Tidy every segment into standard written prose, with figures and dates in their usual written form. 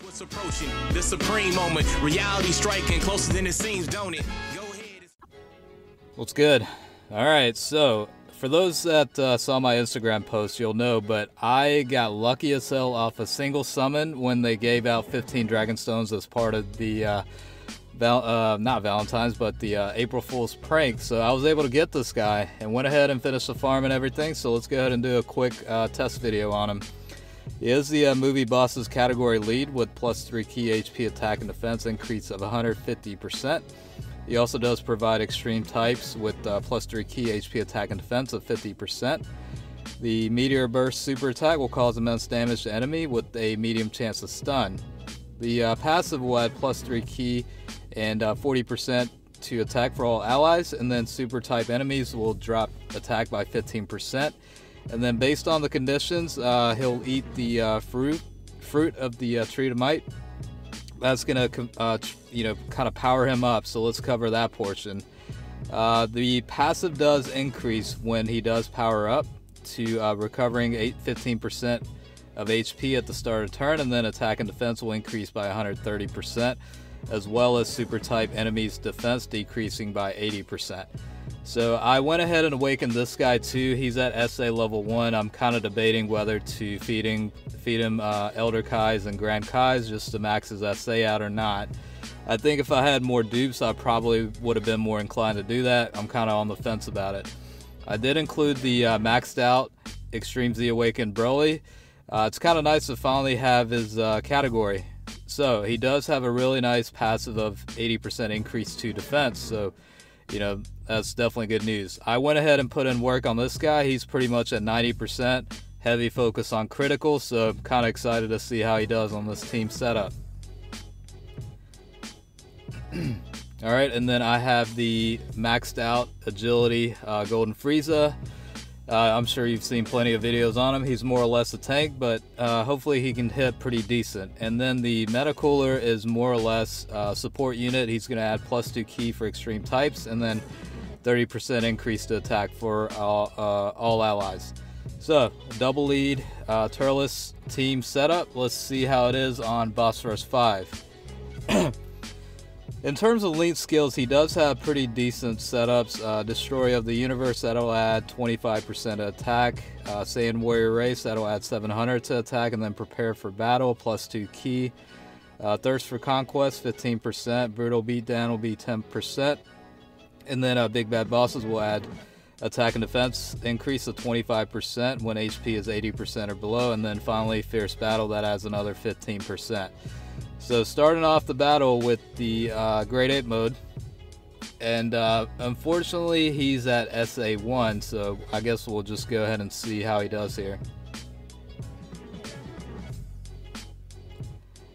What's approaching the supreme moment, reality striking closer than it seems, don't it? Go ahead. What's good? All right, so for those that saw my Instagram post, you'll know, but I got lucky as hell off a single summon when they gave out 15 Dragonstones as part of the not Valentine's, but the April Fool's prank. So I was able to get this guy and went ahead and finished the farm and everything. So let's go ahead and do a quick test video on him. He is the movie boss's category lead with +3 key HP attack and defense increase of 150%. He also does provide extreme types with +3 key HP attack and defense of 50%. The Meteor Burst super attack will cause immense damage to enemy with a medium chance of stun. The passive will add +3 key and 40% to attack for all allies, and then super type enemies will drop attack by 15%. And then based on the conditions, he'll eat the fruit of the tree of might. That's gonna kind of power him up. So let's cover that portion. The passive does increase when he does power up to recovering 15% of HP at the start of turn, and then attack and defense will increase by 130%, as well as super type enemies defense decreasing by 80%. So I went ahead and awakened this guy too. He's at SA level 1. I'm kind of debating whether to feed him Elder Kais and Grand Kais just to max his SA out or not. I think if I had more dupes, I probably would have been more inclined to do that. I'm kind of on the fence about it. I did include the maxed out Extreme Z Awakened Broly. It's kind of nice to finally have his category. So he does have a really nice passive of 80% increase to defense. So, you know, that's definitely good news. I went ahead and put in work on this guy. He's pretty much at 90%, heavy focus on critical. So I'm kind of excited to see how he does on this team setup. All right, and then I have the maxed out agility Golden Frieza. I'm sure you've seen plenty of videos on him. He's more or less a tank, but hopefully he can hit pretty decent. And then the Meta Cooler is more or less support unit. He's going to add +2 key for extreme types, and then 30% increase to attack for all allies. So, double lead Turles team setup. Let's see how it is on Boss Rush 5. In terms of Link skills, he does have pretty decent setups. Destroy of the Universe, that'll add 25% to attack. Saiyan Warrior Race, that'll add 700 to attack. And then Prepare for Battle, +2 key. Thirst for Conquest, 15%. Brutal Beatdown will be 10%. And then Big Bad Bosses will add attack and defense increase of 25% when HP is 80% or below. And then finally, Fierce Battle, that adds another 15%. So starting off the battle with the Grade 8 mode, and unfortunately he's at SA1, so I guess we'll just go ahead and see how he does here.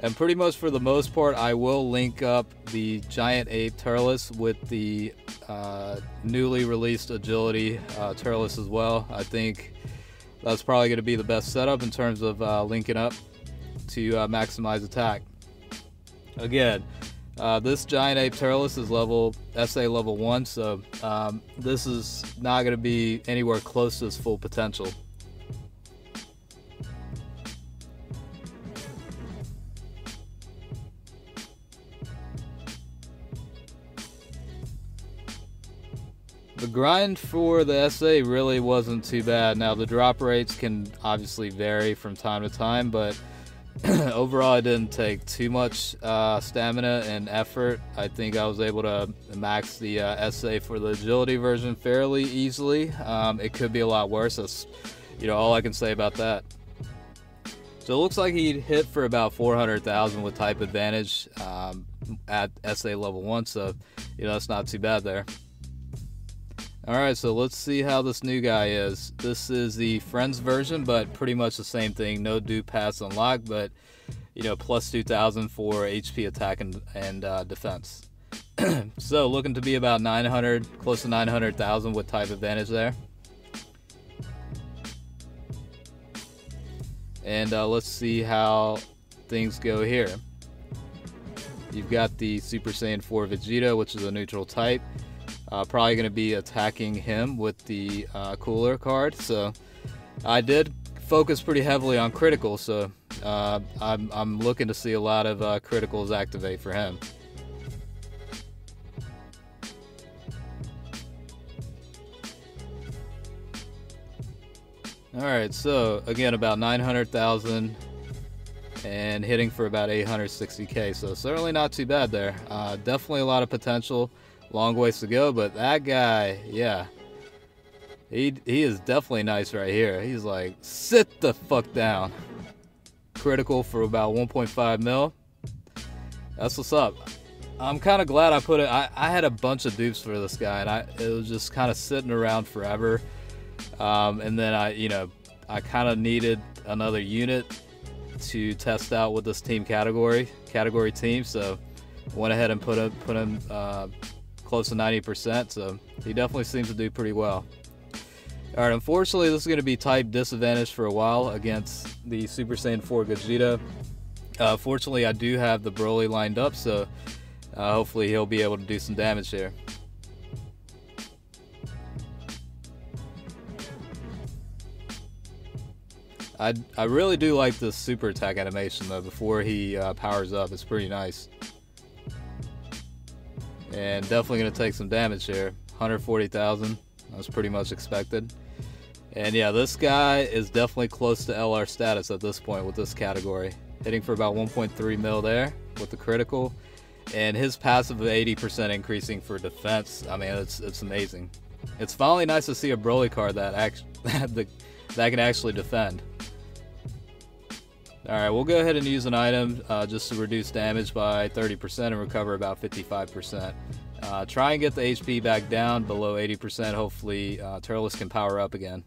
And pretty much for the most part, I will link up the Giant Ape Turles with the newly released Agility Turles as well. I think that's probably going to be the best setup in terms of linking up to maximize attack. Again, this Giant Ape Turles is SA level 1, so this is not going to be anywhere close to his full potential. The grind for the SA really wasn't too bad. Now the drop rates can obviously vary from time to time, but overall, it didn't take too much stamina and effort. I think I was able to max the SA for the agility version fairly easily. It could be a lot worse. That's, you know, all I can say about that. So it looks like he hit for about 400,000 with type advantage at SA level 1. So, you know, that's not too bad there. Alright, so let's see how this new guy is. This is the Friends version, but pretty much the same thing. No dupe pass unlocked, but, you know, +2,000 for HP attack and defense. So looking to be about 900, close to 900,000 with type advantage there. And let's see how things go here. You've got the Super Saiyan 4 Vegeta, which is a neutral type. Probably going to be attacking him with the Cooler card. So I did focus pretty heavily on critical, so I'm looking to see a lot of criticals activate for him. Alright, so again, about 900,000 and hitting for about 860k, so certainly not too bad there. Definitely a lot of potential, long ways to go, but that guy, yeah, he is definitely nice right here. He's like, sit the fuck down. Critical for about 1.5 mil. That's what's up. I'm kind of glad I put it. I had a bunch of dupes for this guy, and it was just kind of sitting around forever. And then I kind of needed another unit to test out with this team category team, so went ahead and put him close to 90%. So he definitely seems to do pretty well. All right, unfortunately, this is going to be type disadvantage for a while against the Super Saiyan 4 Gogeta. Fortunately, I do have the Broly lined up, so hopefully he'll be able to do some damage here. I really do like this super attack animation though before he powers up. It's pretty nice. And definitely going to take some damage here. 140,000. That was pretty much expected. And yeah, this guy is definitely close to LR status at this point with this category. Hitting for about 1.3 mil there with the critical. And his passive of 80% increasing for defense. I mean, it's amazing. It's finally nice to see a Broly card that can actually defend. Alright, we'll go ahead and use an item just to reduce damage by 30% and recover about 55%. Try and get the HP back down below 80%. Hopefully Turles can power up again.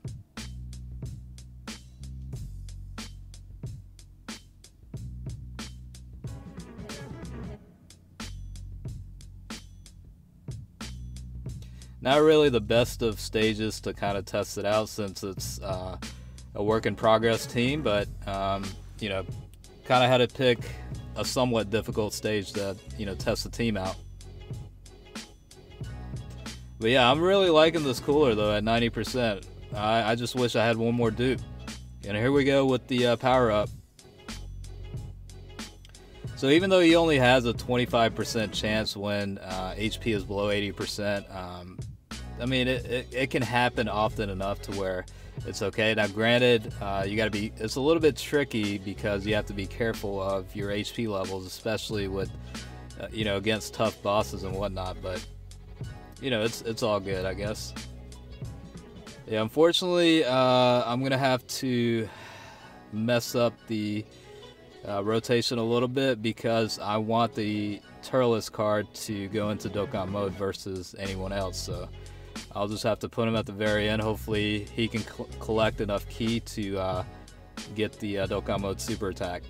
Not really the best of stages to kind of test it out since it's a work in progress team, but you know, kind of had to pick a somewhat difficult stage to, you know, test the team out. But yeah, I'm really liking this cooler though at 90%. I just wish I had one more dupe. And here we go with the power up. So even though he only has a 25% chance when HP is below 80%, I mean, it can happen often enough to where it's okay. Now, granted, you gotta be. It's a little bit tricky because you have to be careful of your HP levels, especially with, you know, against tough bosses and whatnot. But you know, it's all good, I guess. Yeah, unfortunately, I'm gonna have to mess up the rotation a little bit because I want the Turles card to go into Dokkan mode versus anyone else. So I'll just have to put him at the very end. Hopefully he can collect enough ki to get the Dokkan mode super attack.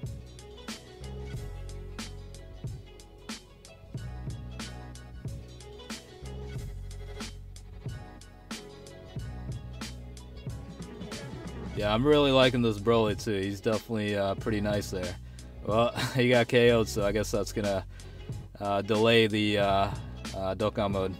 Yeah, I'm really liking this Broly too. He's definitely pretty nice there. Well, he got KO'd, so I guess that's gonna delay the Dokkan mode.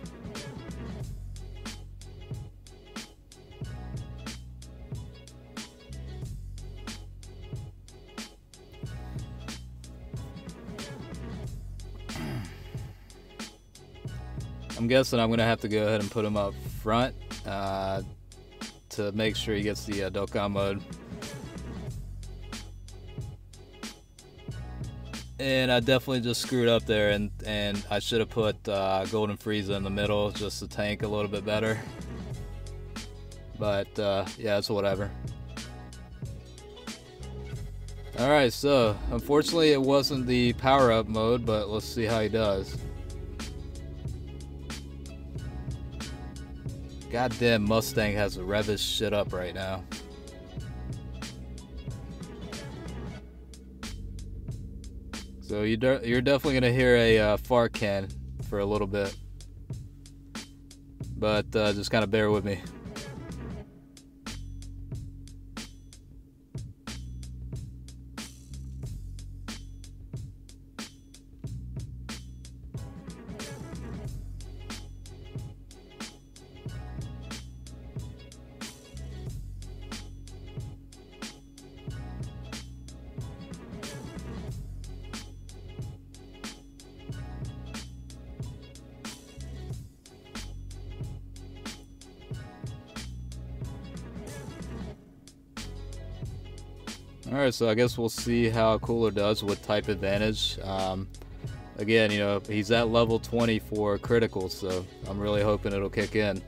I'm guessing I'm going to have to go ahead and put him up front to make sure he gets the Dokkan mode. And I definitely just screwed up there, and I should have put Golden Frieza in the middle just to tank a little bit better. But yeah, it's whatever. Alright, so unfortunately it wasn't the power-up mode, but let's see how he does. Goddamn Mustang has to rev his shit up right now. So you're definitely gonna hear a fart can for a little bit, but just kind of bear with me. Alright, so I guess we'll see how Cooler does with type advantage. Again, you know, he's at level 20 for critical, so I'm really hoping it'll kick in.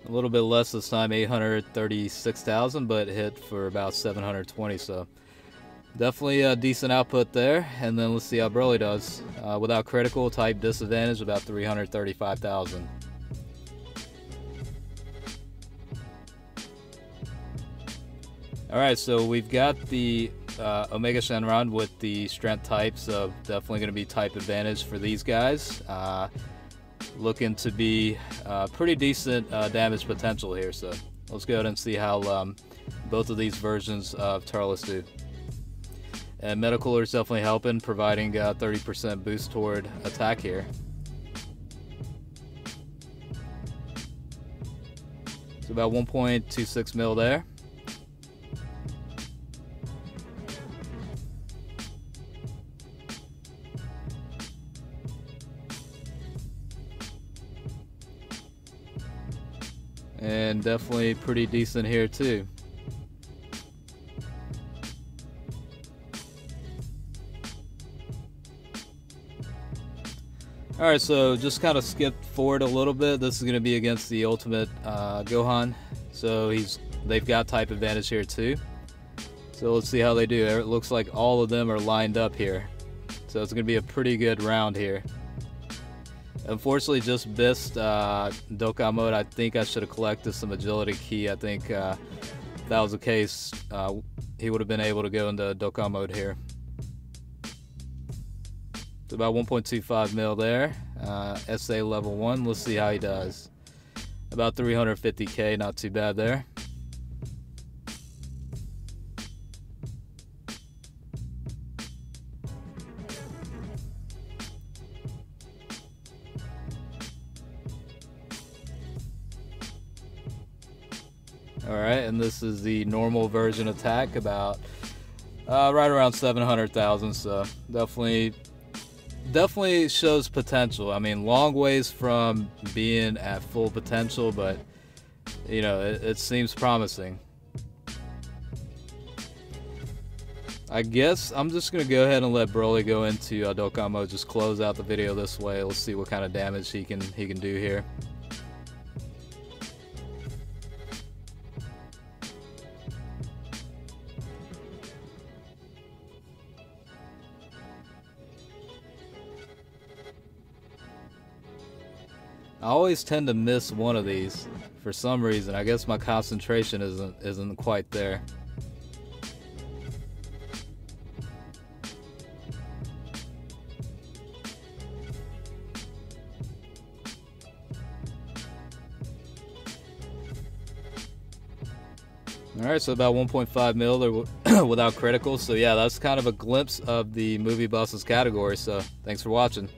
A little bit less this time, 836,000, but hit for about 720, so definitely a decent output there. And then let's see how Broly does. Without critical, type disadvantage, about 335,000. Alright, so we've got the Omega Shenron with the strength type, so definitely going to be type advantage for these guys. Looking to be pretty decent damage potential here, so let's go ahead and see how both of these versions of Turles do. And Metacooler is definitely helping, providing 30% boost toward attack here. So about 1.26 mil there. And definitely pretty decent here too. Alright, so just kind of skip forward a little bit. This is going to be against the Ultimate Gohan. So they've got type advantage here too. So let's see how they do. It looks like all of them are lined up here. So it's going to be a pretty good round here. Unfortunately, just missed Dokkan mode. I think I should have collected some agility key. I think if that was the case, he would have been able to go into Dokkan mode here. It's about 1.25 mil there. SA level 1. Let's see how he does. About 350k, not too bad there. Alright, and this is the normal version attack, about right around 700,000, so definitely shows potential. I mean, long ways from being at full potential, but you know, it seems promising. I guess I'm just gonna go ahead and let Broly go into Dokkan mode, just close out the video this way. Let's see what kind of damage he can do here. I always tend to miss one of these for some reason. I guess my concentration isn't quite there. Alright, so about 1.5 mil without critical. So yeah, that's kind of a glimpse of the movie buses category. So thanks for watching.